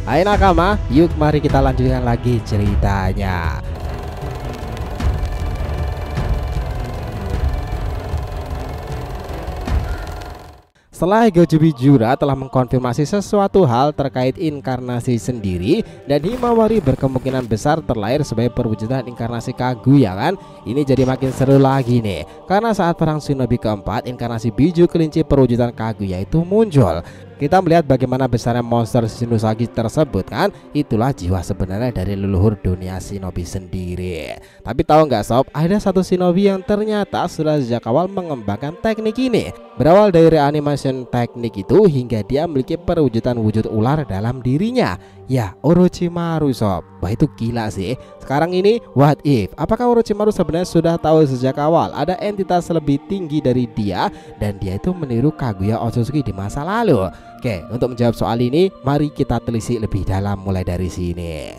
Hai nakama, yuk mari kita lanjutkan lagi ceritanya. Setelah Gojubi Jura telah mengkonfirmasi sesuatu hal terkait inkarnasi sendiri, dan Himawari berkemungkinan besar terlahir sebagai perwujudan inkarnasi Kaguya kan, ini jadi makin seru lagi nih. Karena saat perang shinobi keempat, inkarnasi Biju kelinci perwujudan Kaguya itu muncul. Kita melihat bagaimana besarnya monster Shinusagi tersebut kan. Itulah jiwa sebenarnya dari leluhur dunia shinobi sendiri. Tapi tahu nggak sob, ada satu shinobi yang ternyata sudah sejak awal mengembangkan teknik ini. Berawal dari reanimation teknik itu hingga dia memiliki perwujudan wujud ular dalam dirinya. Ya, Orochimaru sob. Wah, itu gila sih. Sekarang ini what if? Apakah Orochimaru sebenarnya sudah tahu sejak awal ada entitas lebih tinggi dari dia dan dia itu meniru Kaguya Otsutsuki di masa lalu? Oke, untuk menjawab soal ini mari kita telisik lebih dalam mulai dari sini.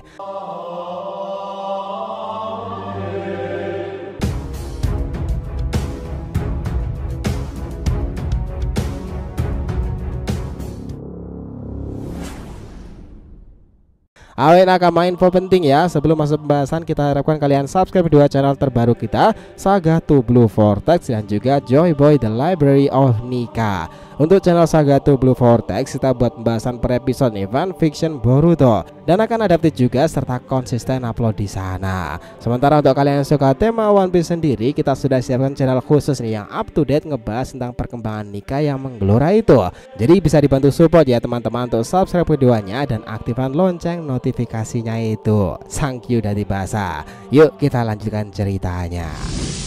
Awe nakama, info penting ya. Sebelum masuk pembahasan, kita harapkan kalian subscribe dua channel terbaru kita, Saga to Blue Vortex dan juga Joy Boy The Library of Nika. Untuk channel Saga to Blue Vortex kita buat pembahasan per episode nih fan fiction Boruto dan akan adaptif juga serta konsisten upload di sana. Sementara untuk kalian yang suka tema One Piece sendiri, kita sudah siapkan channel khusus nih yang up to date ngebahas tentang perkembangan Nika yang menggelora itu. Jadi bisa dibantu support ya teman-teman untuk subscribe videonya dan aktifkan lonceng notifikasinya itu. Thank you dari bahasa. Yuk kita lanjutkan ceritanya.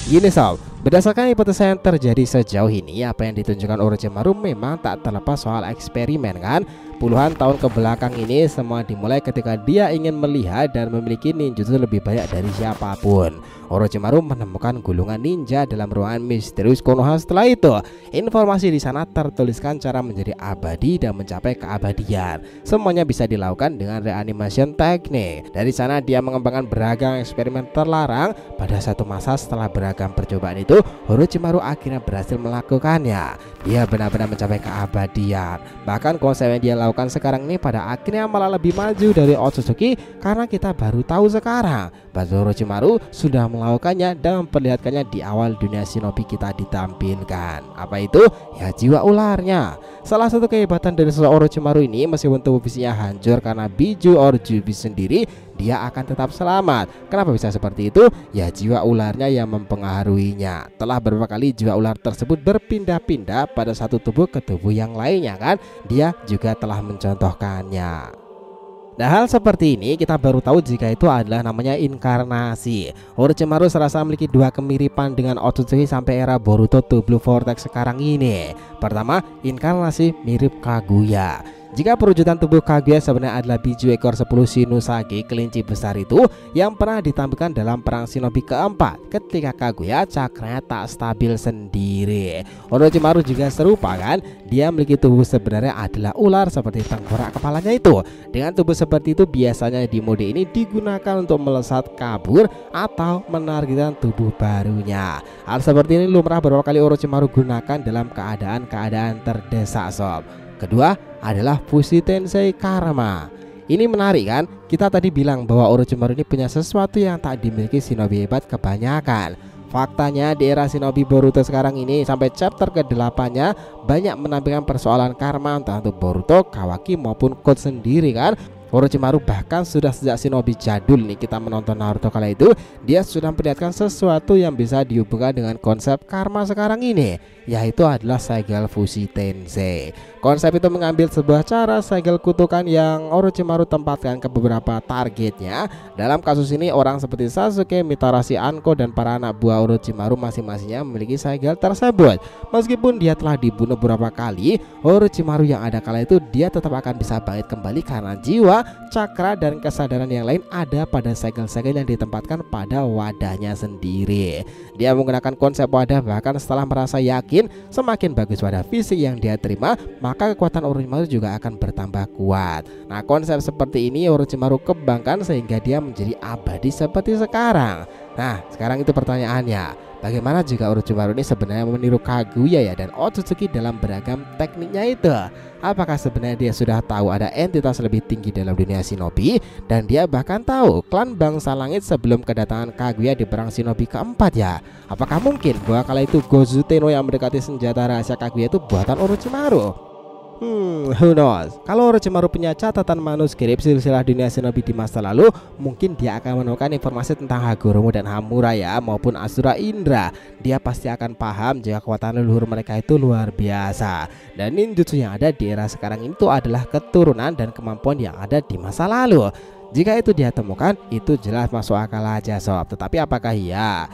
Gini sob, berdasarkan hipotesa yang terjadi sejauh ini, apa yang ditunjukkan Orochimaru memang tak terlepas soal eksperimen kan. Puluhan tahun ke belakang ini semua dimulai ketika dia ingin melihat dan memiliki ninjutsu lebih banyak dari siapapun. Orochimaru menemukan gulungan ninja dalam ruangan misterius Konoha. Setelah itu, informasi di sana tertuliskan cara menjadi abadi dan mencapai keabadian. Semuanya bisa dilakukan dengan reanimation teknik. Dari sana dia mengembangkan beragam eksperimen terlarang. Pada satu masa setelah beragam percobaan itu, Orochimaru akhirnya berhasil melakukannya. Dia benar-benar mencapai keabadian. Bahkan konsep yang dia lakukan sekarang ini pada akhirnya malah lebih maju dari Otsutsuki, karena kita baru tahu sekarang bahwa Orochimaru sudah melakukannya dan memperlihatkannya di awal dunia shinobi kita ditampilkan. Apa itu? Ya, jiwa ularnya. Salah satu kehebatan dari seorang Orochimaru ini, meskipun tubuh fisiknya hancur karena Biju Orjubi sendiri, dia akan tetap selamat. Kenapa bisa seperti itu? Ya, jiwa ularnya yang mempengaruhinya. Telah beberapa kali jiwa ular tersebut berpindah-pindah pada satu tubuh ke tubuh yang lainnya kan. Dia juga telah mencontohkannya. Nah, hal seperti ini kita baru tahu jika itu adalah namanya inkarnasi. Orochimaru serasa memiliki dua kemiripan dengan Otsutsuki sampai era Boruto to Blue Vortex sekarang ini. Pertama, inkarnasi mirip Kaguya. Jika perwujudan tubuh Kaguya sebenarnya adalah Biju ekor 10 Shinusagi, kelinci besar itu yang pernah ditampilkan dalam perang shinobi keempat ketika Kaguya cakranya tak stabil sendiri. Orochimaru juga serupa kan, dia memiliki tubuh sebenarnya adalah ular seperti tengkorak kepalanya itu. Dengan tubuh seperti itu biasanya di mode ini digunakan untuk melesat kabur atau menargetkan tubuh barunya. Hal seperti ini lumrah beberapa kali Orochimaru gunakan dalam keadaan-keadaan terdesak sob. Kedua adalah Fushi Tensei Karma. Ini menarik kan? Kita tadi bilang bahwa Orochimaru ini punya sesuatu yang tak dimiliki shinobi hebat kebanyakan. Faktanya di era shinobi Boruto sekarang ini sampai chapter ke-8-nya banyak menampilkan persoalan karma entah untuk Boruto, Kawaki maupun Code sendiri kan. Orochimaru bahkan sudah sejak shinobi jadul nih kita menonton Naruto kala itu, dia sudah memperlihatkan sesuatu yang bisa dihubungkan dengan konsep karma sekarang ini, yaitu adalah segel Fushi Tensei. Konsep itu mengambil sebuah cara segel kutukan yang Orochimaru tempatkan ke beberapa targetnya. Dalam kasus ini orang seperti Sasuke, Mitarashi, Anko dan para anak buah Orochimaru masing-masingnya memiliki segel tersebut. Meskipun dia telah dibunuh beberapa kali, Orochimaru yang ada kala itu dia tetap akan bisa bangkit kembali karena jiwa, cakra dan kesadaran yang lain ada pada segel-segel yang ditempatkan pada wadahnya sendiri. Dia menggunakan konsep wadah bahkan setelah merasa yakin semakin bagus wadah fisik yang dia terima, maka kekuatan Orochimaru juga akan bertambah kuat. Nah, konsep seperti ini Orochimaru kembangkan sehingga dia menjadi abadi seperti sekarang. Nah, sekarang itu pertanyaannya, bagaimana jika Orochimaru ini sebenarnya meniru Kaguya ya dan Otsutsuki dalam beragam tekniknya itu? Apakah sebenarnya dia sudah tahu ada entitas lebih tinggi dalam dunia shinobi, dan dia bahkan tahu klan bangsa langit sebelum kedatangan Kaguya di perang shinobi keempat ya? Apakah mungkin bahwa kala itu Gozu Tenno yang mendekati senjata rahasia Kaguya itu buatan Orochimaru? Who knows? Kalau Orochimaru punya catatan manuskrip silsilah dunia shinobi di masa lalu, mungkin dia akan menemukan informasi tentang Hagoromo dan Hamura ya, maupun Asura Indra. Dia pasti akan paham jika kekuatan leluhur mereka itu luar biasa. Dan ninjutsu yang ada di era sekarang itu adalah keturunan dan kemampuan yang ada di masa lalu. Jika itu dia temukan, itu jelas masuk akal aja sob. Tetapi apakah iya?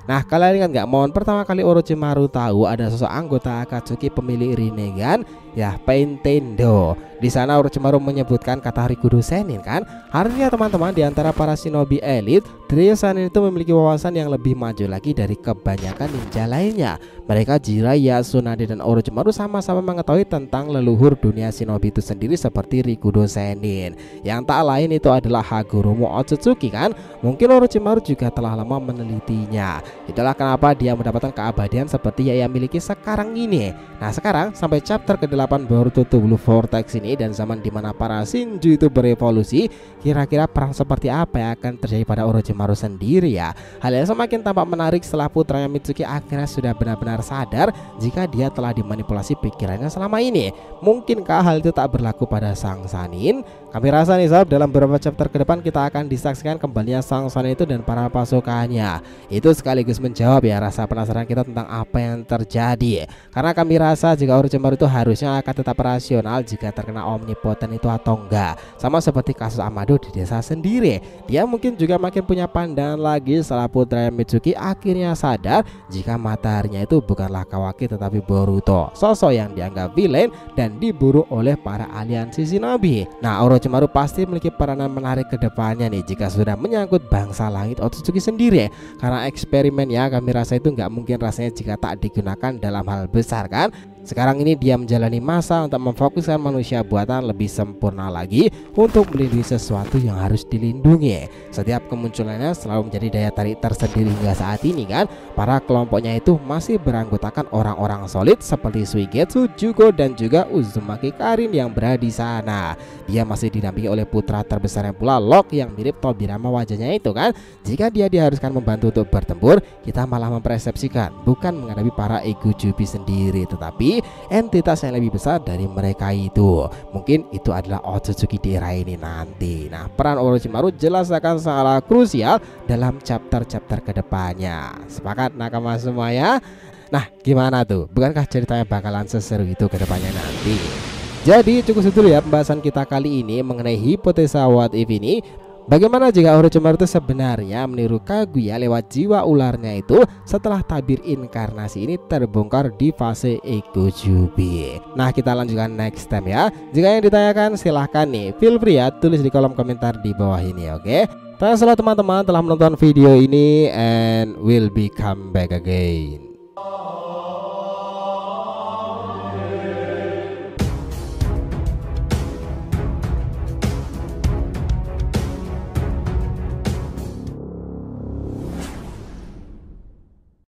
Nah, kalian kan nggak mohon pertama kali Orochimaru tahu ada sosok anggota Akatsuki pemilik Rinnegan ya, Pain Tendo. Di sana Orochimaru menyebutkan kata Rikudo Senin kan. Artinya teman-teman, di antara para shinobi elit, trio Senin itu memiliki wawasan yang lebih maju lagi dari kebanyakan ninja lainnya. Mereka Jiraiya, Tsunade dan Orochimaru sama-sama mengetahui tentang leluhur dunia shinobi itu sendiri seperti Rikudo Senin. Yang tak lain itu adalah Hagoromo Otsutsuki kan. Mungkin Orochimaru juga telah lama menelitinya. Itulah kenapa dia mendapatkan keabadian seperti yang ia miliki sekarang ini. Nah, sekarang sampai chapter ke-8 Boruto Blue Vortex ini dan zaman dimana para Shinju itu berevolusi, kira-kira perang seperti apa yang akan terjadi pada Orochimaru sendiri ya? Hal yang semakin tampak menarik setelah putranya Mitsuki akhirnya sudah benar-benar sadar jika dia telah dimanipulasi pikirannya selama ini. Mungkinkah hal itu tak berlaku pada Sang Sanin? Kami rasa nih sob, dalam beberapa chapter ke depan kita akan disaksikan kembalinya Sang Sanin itu dan para pasukannya. Itu sekaligus menjawab ya rasa penasaran kita tentang apa yang terjadi. Karena kami rasa jika Orochimaru itu harusnya akan tetap rasional jika terkena omnipoten itu atau enggak. Sama seperti kasus Amado di desa sendiri. Dia mungkin juga makin punya pandangan lagi setelah putra Mitsuki akhirnya sadar jika mataharinya itu bukanlah Kawaki tetapi Boruto, sosok yang dianggap villain dan diburu oleh para aliansi shinobi. Nah, Orochimaru pasti memiliki peranan menarik ke depannya nih jika sudah menyangkut bangsa langit Otsutsuki sendiri. Karena eksperimen ya, kami rasa itu nggak mungkin rasanya jika tak digunakan dalam hal besar kan. Sekarang ini dia menjalani masa untuk memfokuskan manusia buatan lebih sempurna lagi untuk melindungi sesuatu yang harus dilindungi. Setiap kemunculannya selalu menjadi daya tarik tersendiri hingga saat ini kan. Para kelompoknya itu masih beranggotakan orang-orang solid seperti Suigetsu, Jugo dan juga Uzumaki Karin yang berada di sana. Dia masih didampingi oleh putra terbesarnya pula Locke yang mirip Tobirama wajahnya itu kan. Jika dia diharuskan membantu untuk bertempur, kita malah mempersepsikan bukan menghadapi para ego jubi sendiri, tetapi entitas yang lebih besar dari mereka itu. Mungkin itu adalah Otsutsuki di era ini nanti. Nah, peran Orochimaru jelas akan sangat krusial dalam chapter-chapter kedepannya. Sepakat nakama semuanya? Nah, gimana tuh? Bukankah ceritanya bakalan seseru itu kedepannya nanti? Jadi cukup segitu ya pembahasan kita kali ini mengenai hipotesa what if ini. Bagaimana jika Orochimaru itu sebenarnya meniru Kaguya lewat jiwa ularnya itu setelah tabir inkarnasi ini terbongkar di fase Ego Jubi. Nah, kita lanjutkan next time ya. Jika yang ditanyakan silahkan nih, feel free ya tulis di kolom komentar di bawah ini, oke? Terima kasih teman-teman telah menonton video ini and we'll be come back again.